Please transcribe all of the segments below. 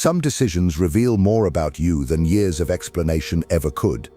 Some decisions reveal more about you than years of explanation ever could.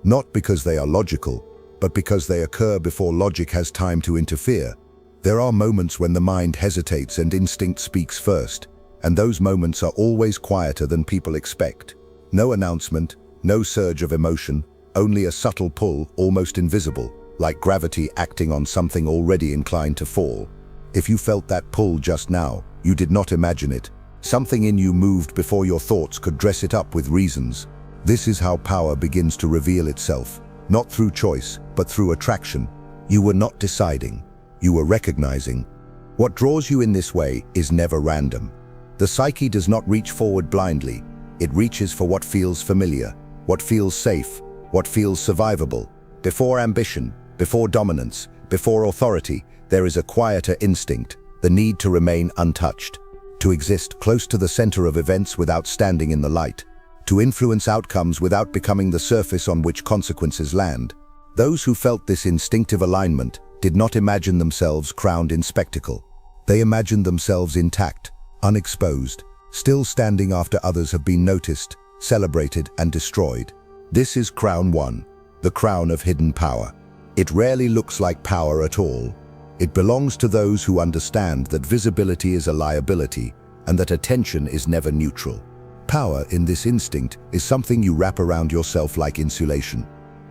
Not because they are logical, but because they occur before logic has time to interfere. There are moments when the mind hesitates and instinct speaks first, and those moments are always quieter than people expect. No announcement, no surge of emotion, only a subtle pull, almost invisible, like gravity acting on something already inclined to fall. If you felt that pull just now, you did not imagine it. Something in you moved before your thoughts could dress it up with reasons. This is how power begins to reveal itself, not through choice, but through attraction. You were not deciding, you were recognizing. What draws you in this way is never random. The psyche does not reach forward blindly. It reaches for what feels familiar, what feels safe, what feels survivable. Before ambition, before dominance, before authority, there is a quieter instinct, the need to remain untouched, to exist close to the center of events without standing in the light, to influence outcomes without becoming the surface on which consequences land. Those who felt this instinctive alignment did not imagine themselves crowned in spectacle. They imagined themselves intact, unexposed, still standing after others have been noticed, celebrated, and destroyed. This is crown one, the crown of hidden power. It rarely looks like power at all. It belongs to those who understand that visibility is a liability and that attention is never neutral. Power in this instinct is something you wrap around yourself like insulation.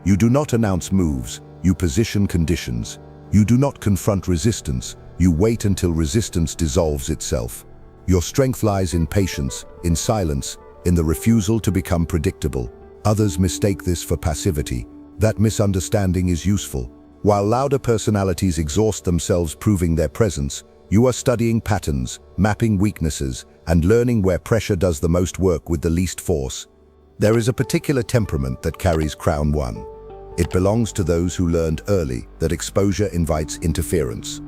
You do not announce moves, you position conditions. You do not confront resistance, you wait until resistance dissolves itself. Your strength lies in patience, in silence, in the refusal to become predictable. Others mistake this for passivity. That misunderstanding is useful. While louder personalities exhaust themselves proving their presence, you are studying patterns, mapping weaknesses, and learning where pressure does the most work with the least force. There is a particular temperament that carries crown one. It belongs to those who learned early that exposure invites interference.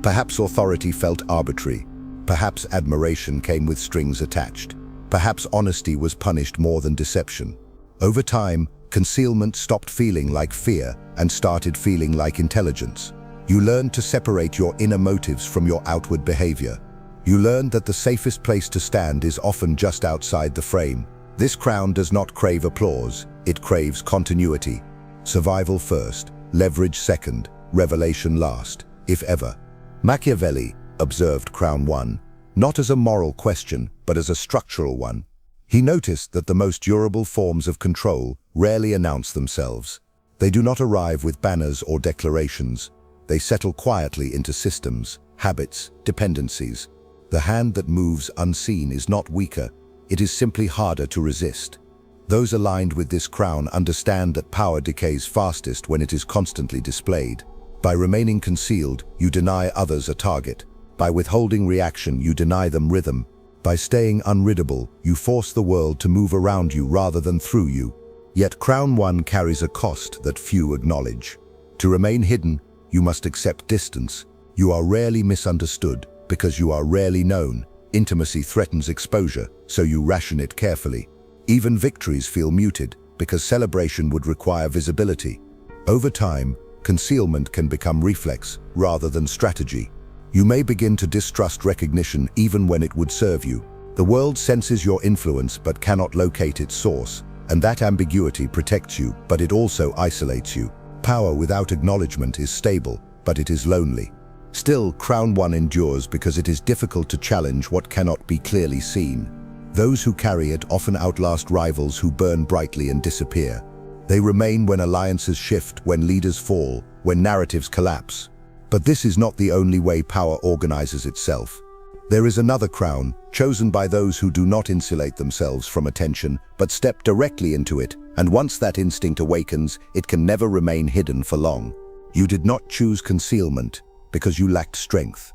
Perhaps authority felt arbitrary. Perhaps admiration came with strings attached. Perhaps honesty was punished more than deception. Over time, concealment stopped feeling like fear and started feeling like intelligence. You learned to separate your inner motives from your outward behavior. You learned that the safest place to stand is often just outside the frame. This crown does not crave applause, it craves continuity. Survival first, leverage second, revelation last, if ever. Machiavelli observed crown one, not as a moral question, but as a structural one. He noticed that the most durable forms of control rarely announce themselves. They do not arrive with banners or declarations. They settle quietly into systems, habits, dependencies. The hand that moves unseen is not weaker, it is simply harder to resist. Those aligned with this crown understand that power decays fastest when it is constantly displayed. By remaining concealed, you deny others a target. By withholding reaction, you deny them rhythm. By staying unreadable, you force the world to move around you rather than through you. Yet crown one carries a cost that few acknowledge. To remain hidden, you must accept distance. You are rarely misunderstood because you are rarely known. Intimacy threatens exposure, so you ration it carefully. Even victories feel muted because celebration would require visibility. Over time, concealment can become reflex rather than strategy. You may begin to distrust recognition even when it would serve you. The world senses your influence but cannot locate its source, and that ambiguity protects you, but it also isolates you. Power without acknowledgement is stable, but it is lonely. Still, crown one endures because it is difficult to challenge what cannot be clearly seen. Those who carry it often outlast rivals who burn brightly and disappear. They remain when alliances shift, when leaders fall, when narratives collapse. But this is not the only way power organizes itself. There is another crown, chosen by those who do not insulate themselves from attention, but step directly into it, and once that instinct awakens, it can never remain hidden for long. You did not choose concealment because you lacked strength.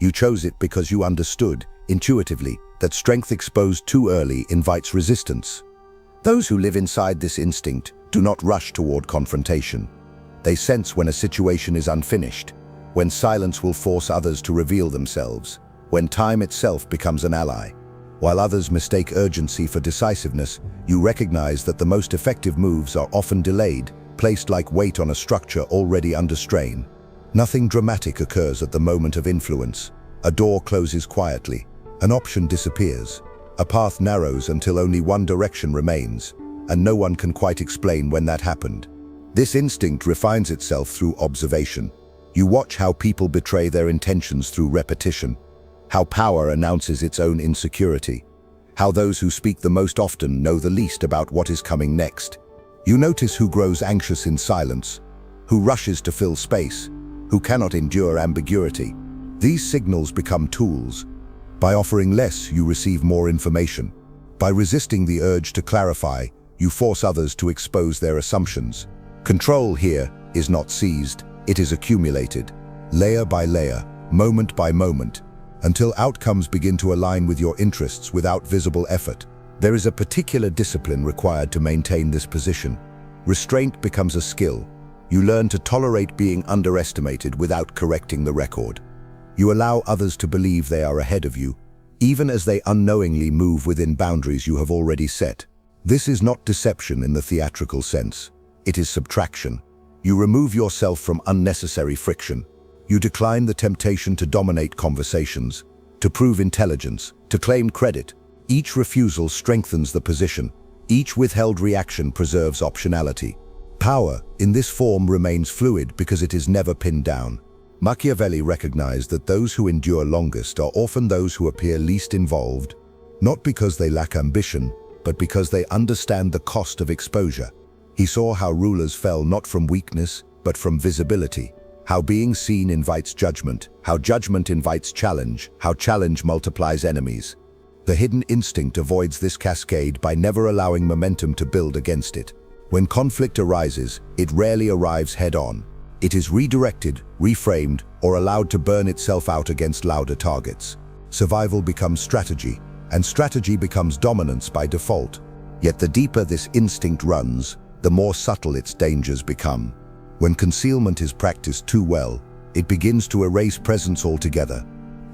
You chose it because you understood, intuitively, that strength exposed too early invites resistance. Those who live inside this instinct do not rush toward confrontation. They sense when a situation is unfinished, when silence will force others to reveal themselves, when time itself becomes an ally. While others mistake urgency for decisiveness, you recognize that the most effective moves are often delayed, placed like weight on a structure already under strain. Nothing dramatic occurs at the moment of influence. A door closes quietly. An option disappears. A path narrows until only one direction remains, and no one can quite explain when that happened. This instinct refines itself through observation. You watch how people betray their intentions through repetition, how power announces its own insecurity, how those who speak the most often know the least about what is coming next. You notice who grows anxious in silence, who rushes to fill space, who cannot endure ambiguity. These signals become tools. By offering less, you receive more information. By resisting the urge to clarify, you force others to expose their assumptions. Control here is not seized, it is accumulated, layer by layer, moment by moment, until outcomes begin to align with your interests without visible effort. There is a particular discipline required to maintain this position. Restraint becomes a skill. You learn to tolerate being underestimated without correcting the record. You allow others to believe they are ahead of you, even as they unknowingly move within boundaries you have already set. This is not deception in the theatrical sense. It is subtraction. You remove yourself from unnecessary friction. You decline the temptation to dominate conversations, to prove intelligence, to claim credit. Each refusal strengthens the position. Each withheld reaction preserves optionality. Power, in this form, remains fluid because it is never pinned down. Machiavelli recognized that those who endure longest are often those who appear least involved, not because they lack ambition, but because they understand the cost of exposure. He saw how rulers fell not from weakness, but from visibility. How being seen invites judgment, how judgment invites challenge, how challenge multiplies enemies. The hidden instinct avoids this cascade by never allowing momentum to build against it. When conflict arises, it rarely arrives head-on. It is redirected, reframed, or allowed to burn itself out against louder targets. Survival becomes strategy, and strategy becomes dominance by default. Yet the deeper this instinct runs, the more subtle its dangers become. When concealment is practiced too well, it begins to erase presence altogether.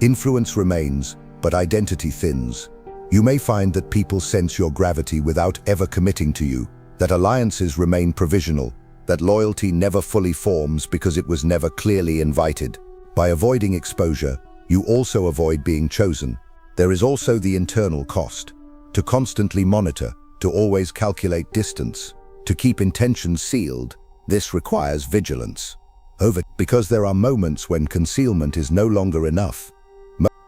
Influence remains, but identity thins. You may find that people sense your gravity without ever committing to you, that alliances remain provisional, that loyalty never fully forms because it was never clearly invited. By avoiding exposure, you also avoid being chosen. There is also the internal cost. To constantly monitor, to always calculate distance, to keep intentions sealed, this requires vigilance. Because there are moments when concealment is no longer enough.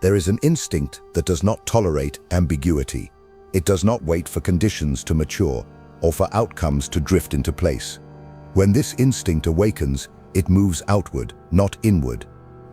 There is an instinct that does not tolerate ambiguity. It does not wait for conditions to mature or for outcomes to drift into place. When this instinct awakens, it moves outward, not inward.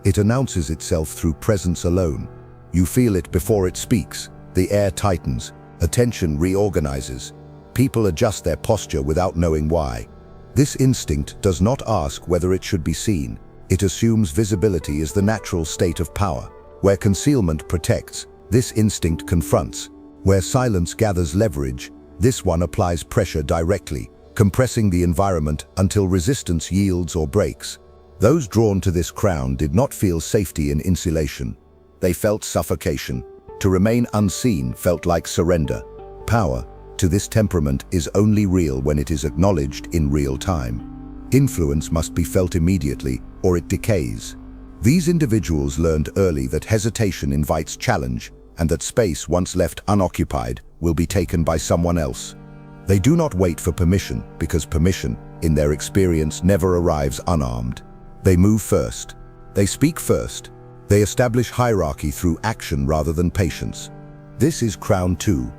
It announces itself through presence alone. You feel it before it speaks. The air tightens, attention reorganizes. People adjust their posture without knowing why. This instinct does not ask whether it should be seen. It assumes visibility is the natural state of power. Where concealment protects, this instinct confronts. Where silence gathers leverage, this one applies pressure directly, compressing the environment until resistance yields or breaks. Those drawn to this crown did not feel safety in insulation. They felt suffocation. To remain unseen felt like surrender. Power, to this temperament, is only real when it is acknowledged in real time. Influence must be felt immediately, or it decays. These individuals learned early that hesitation invites challenge, and that space once left unoccupied will be taken by someone else. They do not wait for permission, because permission, in their experience, never arrives unarmed. They move first. They speak first. They establish hierarchy through action rather than patience. This is Crown 2,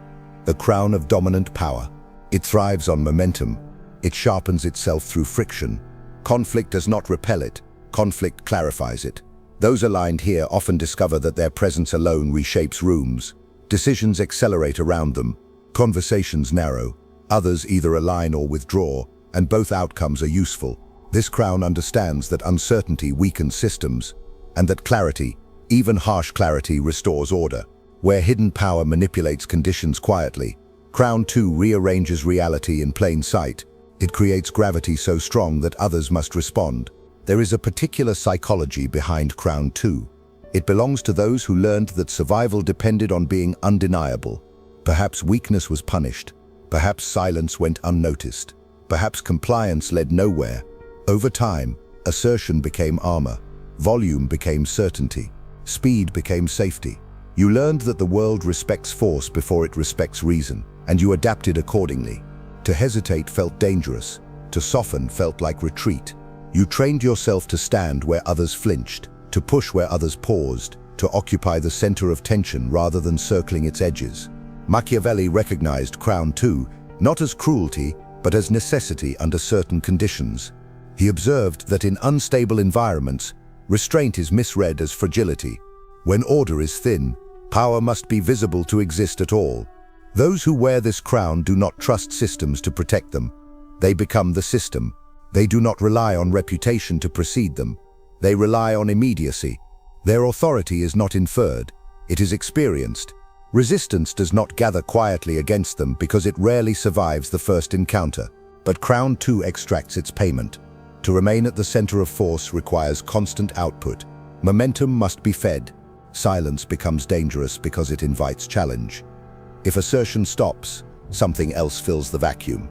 the crown of dominant power. It thrives on momentum. It sharpens itself through friction. Conflict does not repel it. Conflict clarifies it. Those aligned here often discover that their presence alone reshapes rooms. Decisions accelerate around them. Conversations narrow. Others either align or withdraw, and both outcomes are useful. This crown understands that uncertainty weakens systems, and that clarity, even harsh clarity, restores order. Where hidden power manipulates conditions quietly, Crown 2 rearranges reality in plain sight. It creates gravity so strong that others must respond. There is a particular psychology behind Crown 2. It belongs to those who learned that survival depended on being undeniable. Perhaps weakness was punished. Perhaps silence went unnoticed. Perhaps compliance led nowhere. Over time, assertion became armor. Volume became certainty. Speed became safety. You learned that the world respects force before it respects reason, and you adapted accordingly. To hesitate felt dangerous. To soften felt like retreat. You trained yourself to stand where others flinched, to push where others paused, to occupy the center of tension rather than circling its edges. Machiavelli recognized Crown too, not as cruelty, but as necessity under certain conditions. He observed that in unstable environments, restraint is misread as fragility. When order is thin, power must be visible to exist at all. Those who wear this crown do not trust systems to protect them. They become the system. They do not rely on reputation to precede them. They rely on immediacy. Their authority is not inferred, it is experienced. Resistance does not gather quietly against them because it rarely survives the first encounter. But Crown too extracts its payment. To remain at the center of force requires constant output. Momentum must be fed. Silence becomes dangerous because it invites challenge. If assertion stops, something else fills the vacuum.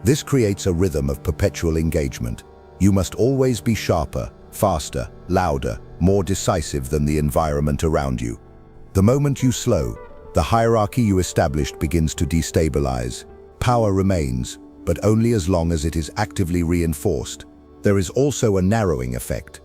This creates a rhythm of perpetual engagement. You must always be sharper, faster, louder, more decisive than the environment around you. The moment you slow, the hierarchy you established begins to destabilize. Power remains, but only as long as it is actively reinforced. There is also a narrowing effect.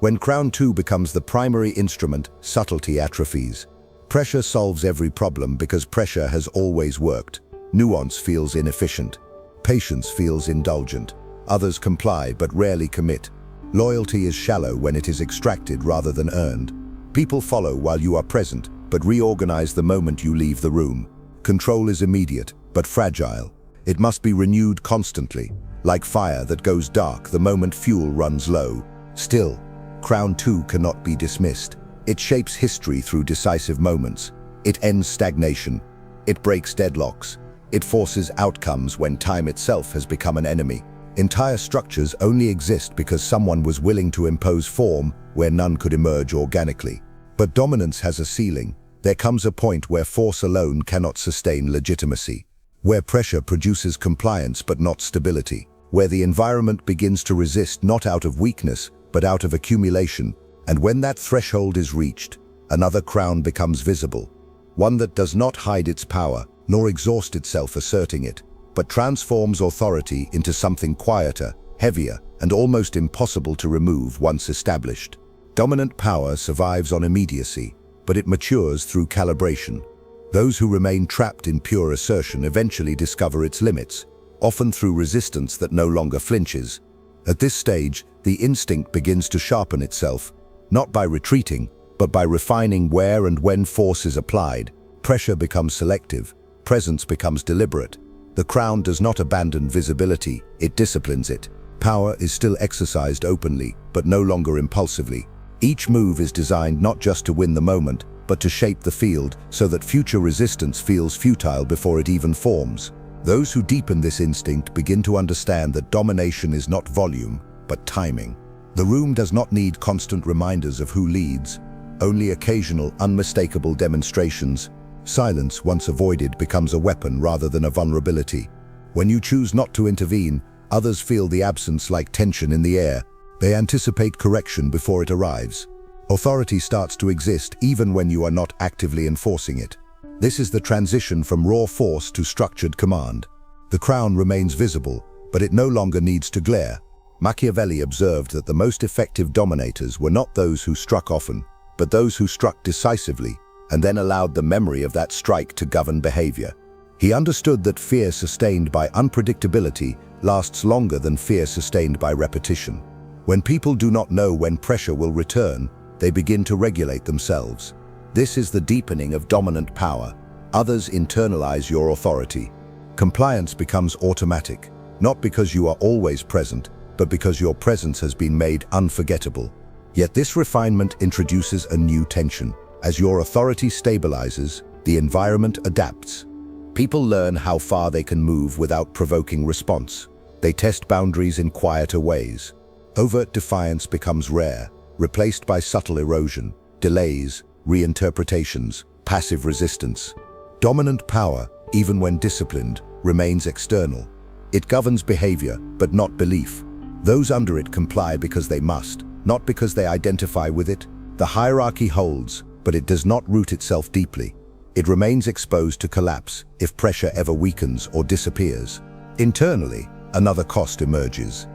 When Crown 2 becomes the primary instrument, subtlety atrophies. Pressure solves every problem because pressure has always worked. Nuance feels inefficient. Patience feels indulgent. Others comply but rarely commit. Loyalty is shallow when it is extracted rather than earned. People follow while you are present, but reorganize the moment you leave the room. Control is immediate, but fragile. It must be renewed constantly, like fire that goes dark the moment fuel runs low. Still, Crown 2 cannot be dismissed. It shapes history through decisive moments. It ends stagnation. It breaks deadlocks. It forces outcomes when time itself has become an enemy. Entire structures only exist because someone was willing to impose form where none could emerge organically. But dominance has a ceiling. There comes a point where force alone cannot sustain legitimacy, where pressure produces compliance but not stability, where the environment begins to resist not out of weakness but out of accumulation. And when that threshold is reached, another crown becomes visible, one that does not hide its power nor exhaust itself asserting it, but transforms authority into something quieter, heavier, and almost impossible to remove once established. Dominant power survives on immediacy, but it matures through calibration. Those who remain trapped in pure assertion eventually discover its limits, often through resistance that no longer flinches. At this stage, the instinct begins to sharpen itself, not by retreating, but by refining where and when force is applied. Pressure becomes selective, presence becomes deliberate. The crown does not abandon visibility, it disciplines it. Power is still exercised openly, but no longer impulsively. Each move is designed not just to win the moment, but to shape the field so that future resistance feels futile before it even forms. Those who deepen this instinct begin to understand that domination is not volume, but timing. The room does not need constant reminders of who leads, only occasional, unmistakable demonstrations. Silence, once avoided, becomes a weapon rather than a vulnerability. When you choose not to intervene, others feel the absence like tension in the air. They anticipate correction before it arrives. Authority starts to exist even when you are not actively enforcing it. This is the transition from raw force to structured command. The crown remains visible, but it no longer needs to glare. Machiavelli observed that the most effective dominators were not those who struck often, but those who struck decisively, and then allowed the memory of that strike to govern behavior. He understood that fear sustained by unpredictability lasts longer than fear sustained by repetition. When people do not know when pressure will return, they begin to regulate themselves. This is the deepening of dominant power. Others internalize your authority. Compliance becomes automatic, not because you are always present, but because your presence has been made unforgettable. Yet this refinement introduces a new tension. As your authority stabilizes, the environment adapts. People learn how far they can move without provoking response. They test boundaries in quieter ways. Overt defiance becomes rare, replaced by subtle erosion, delays, reinterpretations, passive resistance. Dominant power, even when disciplined, remains external. It governs behavior, but not belief. Those under it comply because they must, not because they identify with it. The hierarchy holds, but it does not root itself deeply. It remains exposed to collapse if pressure ever weakens or disappears. Internally, another cost emerges.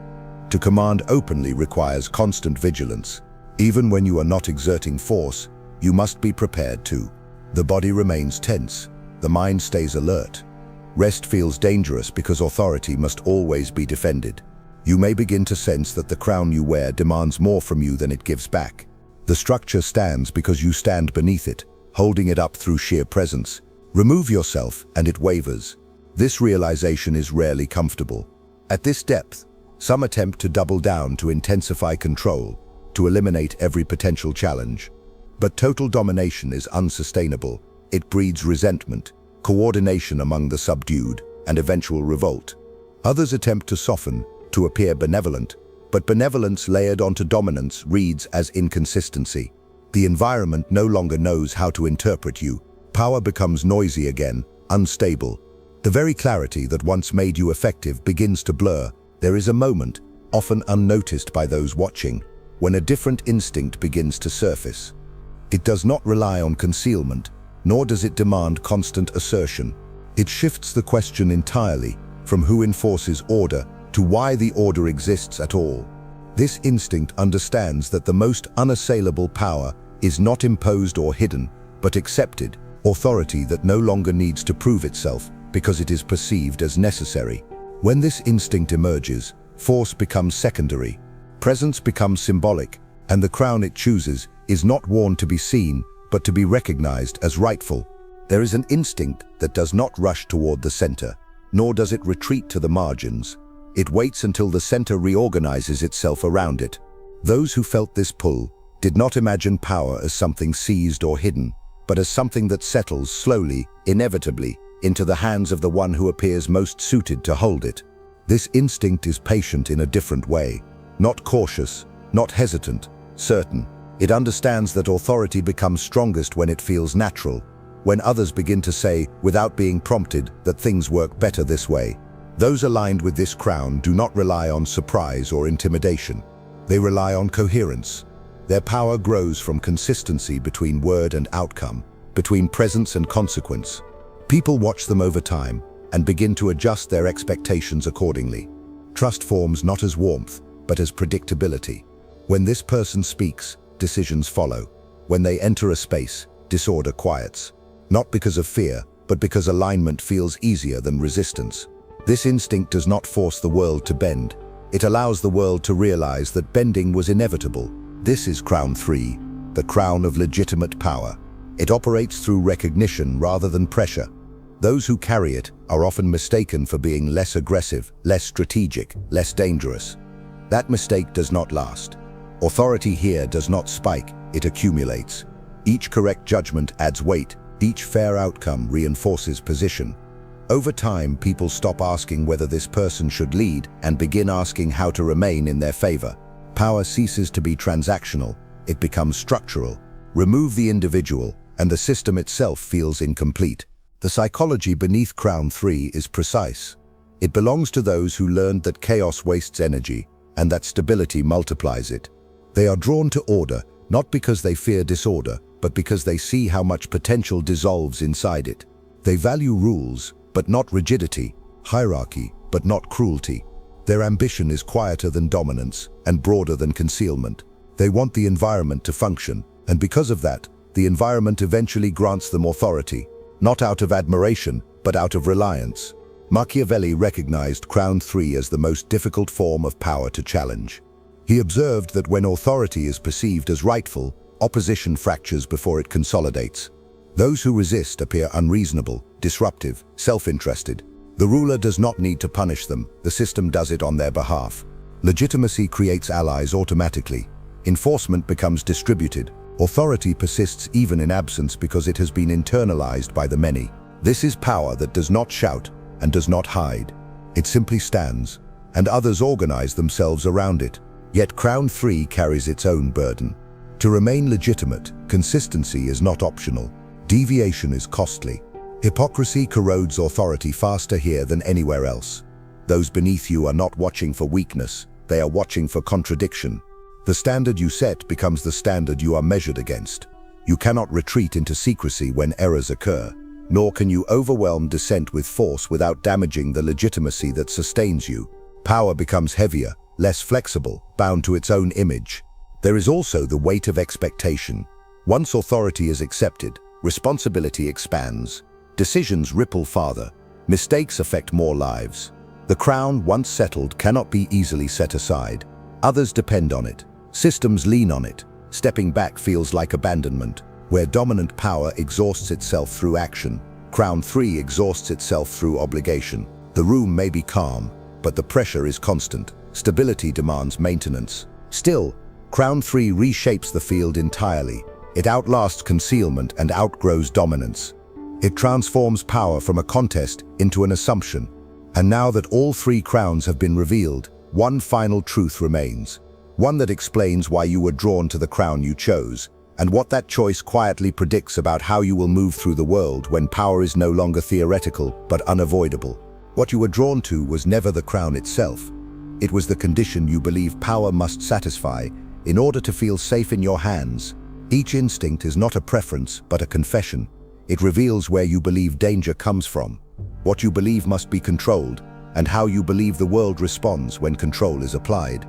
To command openly requires constant vigilance. Even when you are not exerting force, you must be prepared to. The body remains tense. The mind stays alert. Rest feels dangerous because authority must always be defended. You may begin to sense that the crown you wear demands more from you than it gives back. The structure stands because you stand beneath it, holding it up through sheer presence. Remove yourself and it wavers. This realization is rarely comfortable. At this depth, some attempt to double down to intensify control, to eliminate every potential challenge. But total domination is unsustainable. It breeds resentment, coordination among the subdued, and eventual revolt. Others attempt to soften, to appear benevolent, but benevolence layered onto dominance reads as inconsistency. The environment no longer knows how to interpret you. Power becomes noisy again, unstable. The very clarity that once made you effective begins to blur. There is a moment, often unnoticed by those watching, when a different instinct begins to surface. It does not rely on concealment, nor does it demand constant assertion. It shifts the question entirely, from who enforces order to why the order exists at all. This instinct understands that the most unassailable power is not imposed or hidden, but accepted, authority that no longer needs to prove itself because it is perceived as necessary. When this instinct emerges, force becomes secondary, presence becomes symbolic, and the crown it chooses is not worn to be seen, but to be recognized as rightful. There is an instinct that does not rush toward the center, nor does it retreat to the margins. It waits until the center reorganizes itself around it. Those who felt this pull did not imagine power as something seized or hidden, but as something that settles slowly, inevitably, into the hands of the one who appears most suited to hold it. This instinct is patient in a different way, not cautious, not hesitant, certain. It understands that authority becomes strongest when it feels natural, when others begin to say, without being prompted, that things work better this way. Those aligned with this crown do not rely on surprise or intimidation. They rely on coherence. Their power grows from consistency between word and outcome, between presence and consequence. People watch them over time and begin to adjust their expectations accordingly. Trust forms not as warmth, but as predictability. When this person speaks, decisions follow. When they enter a space, disorder quiets. Not because of fear, but because alignment feels easier than resistance. This instinct does not force the world to bend. It allows the world to realize that bending was inevitable. This is Crown 3, the crown of legitimate power. It operates through recognition rather than pressure. Those who carry it are often mistaken for being less aggressive, less strategic, less dangerous. That mistake does not last. Authority here does not spike, it accumulates. Each correct judgment adds weight, each fair outcome reinforces position. Over time, people stop asking whether this person should lead and begin asking how to remain in their favor. Power ceases to be transactional, it becomes structural. Remove the individual, and the system itself feels incomplete. The psychology beneath Crown 3 is precise. It belongs to those who learned that chaos wastes energy, and that stability multiplies it. They are drawn to order, not because they fear disorder, but because they see how much potential dissolves inside it. They value rules, but not rigidity, hierarchy, but not cruelty. Their ambition is quieter than dominance and broader than concealment. They want the environment to function, and because of that, the environment eventually grants them authority, not out of admiration, but out of reliance. Machiavelli recognized Crown 3 as the most difficult form of power to challenge. He observed that when authority is perceived as rightful, opposition fractures before it consolidates. Those who resist appear unreasonable, disruptive, self-interested. The ruler does not need to punish them, the system does it on their behalf. Legitimacy creates allies automatically. Enforcement becomes distributed. Authority persists even in absence because it has been internalized by the many. This is power that does not shout and does not hide. It simply stands, and others organize themselves around it. Yet Crown 3 carries its own burden. To remain legitimate, consistency is not optional. Deviation is costly. Hypocrisy corrodes authority faster here than anywhere else. Those beneath you are not watching for weakness, they are watching for contradiction. The standard you set becomes the standard you are measured against. You cannot retreat into secrecy when errors occur, nor can you overwhelm dissent with force without damaging the legitimacy that sustains you. Power becomes heavier, less flexible, bound to its own image. There is also the weight of expectation. Once authority is accepted, responsibility expands. Decisions ripple farther. Mistakes affect more lives. The crown, once settled, cannot be easily set aside. Others depend on it. Systems lean on it. Stepping back feels like abandonment. Where dominant power exhausts itself through action, Crown 3 exhausts itself through obligation. The room may be calm, but the pressure is constant. Stability demands maintenance. Still, Crown 3 reshapes the field entirely. It outlasts concealment and outgrows dominance. It transforms power from a contest into an assumption. And now that all three crowns have been revealed, one final truth remains. One that explains why you were drawn to the crown you chose, and what that choice quietly predicts about how you will move through the world when power is no longer theoretical but unavoidable. What you were drawn to was never the crown itself. It was the condition you believe power must satisfy in order to feel safe in your hands. Each instinct is not a preference but a confession. It reveals where you believe danger comes from, what you believe must be controlled, and how you believe the world responds when control is applied.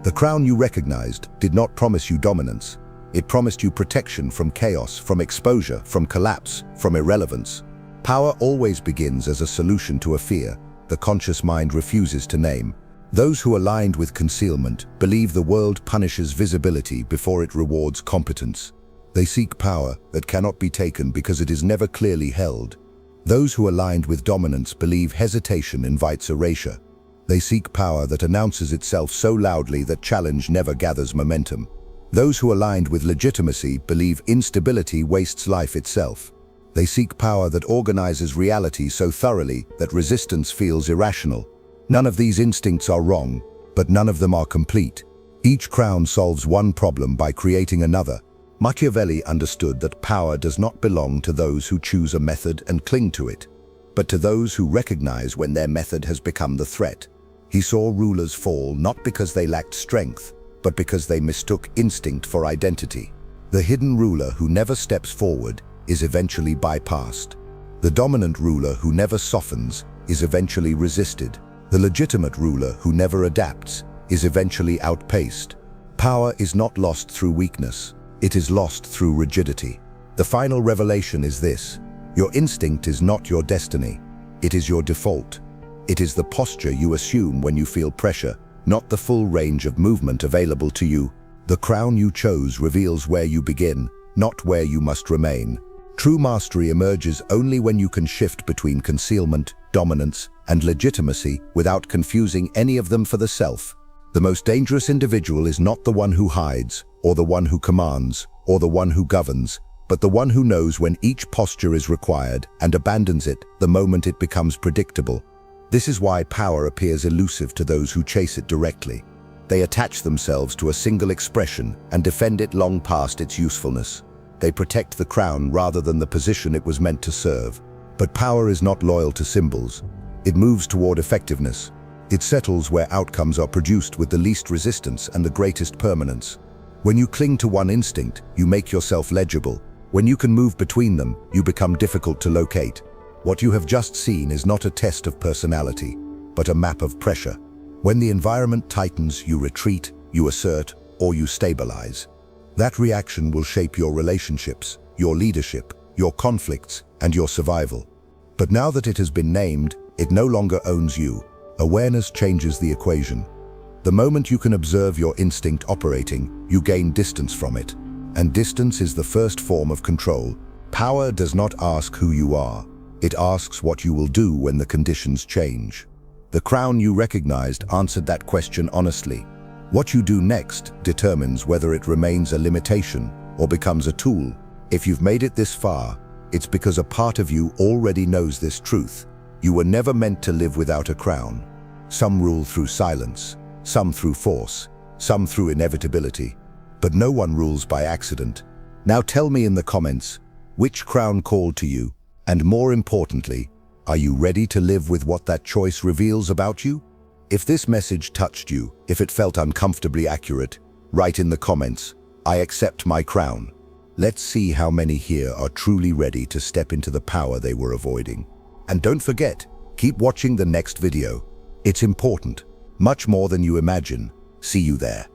The crown you recognized did not promise you dominance. It promised you protection from chaos, from exposure, from collapse, from irrelevance. Power always begins as a solution to a fear the conscious mind refuses to name. Those who aligned with concealment believe the world punishes visibility before it rewards competence. They seek power that cannot be taken because it is never clearly held. Those who aligned with dominance believe hesitation invites erasure. They seek power that announces itself so loudly that challenge never gathers momentum. Those who aligned with legitimacy believe instability wastes life itself. They seek power that organizes reality so thoroughly that resistance feels irrational. None of these instincts are wrong, but none of them are complete. Each crown solves one problem by creating another. Machiavelli understood that power does not belong to those who choose a method and cling to it, but to those who recognize when their method has become the threat. He saw rulers fall not because they lacked strength, but because they mistook instinct for identity. The hidden ruler who never steps forward is eventually bypassed. The dominant ruler who never softens is eventually resisted. The legitimate ruler who never adapts is eventually outpaced. Power is not lost through weakness. It is lost through rigidity. The final revelation is this: your instinct is not your destiny. It is your default. It is the posture you assume when you feel pressure, not the full range of movement available to you. The crown you chose reveals where you begin, not where you must remain. True mastery emerges only when you can shift between concealment, dominance, and legitimacy without confusing any of them for the self. The most dangerous individual is not the one who hides, or the one who commands, or the one who governs, but the one who knows when each posture is required and abandons it the moment it becomes predictable. This is why power appears elusive to those who chase it directly. They attach themselves to a single expression and defend it long past its usefulness. They protect the crown rather than the position it was meant to serve. But power is not loyal to symbols. It moves toward effectiveness. It settles where outcomes are produced with the least resistance and the greatest permanence. When you cling to one instinct, you make yourself legible. When you can move between them, you become difficult to locate. What you have just seen is not a test of personality, but a map of pressure. When the environment tightens, you retreat, you assert, or you stabilize. That reaction will shape your relationships, your leadership, your conflicts, and your survival. But now that it has been named, it no longer owns you. Awareness changes the equation. The moment you can observe your instinct operating, you gain distance from it. And distance is the first form of control. Power does not ask who you are. It asks what you will do when the conditions change. The crown you recognized answered that question honestly. What you do next determines whether it remains a limitation or becomes a tool. If you've made it this far, it's because a part of you already knows this truth. You were never meant to live without a crown. Some rule through silence, some through force, some through inevitability. But no one rules by accident. Now tell me in the comments, which crown called to you? And more importantly, are you ready to live with what that choice reveals about you? If this message touched you, if it felt uncomfortably accurate, write in the comments, "I accept my crown." Let's see how many here are truly ready to step into the power they were avoiding. And don't forget, keep watching the next video. It's important, much more than you imagine. See you there.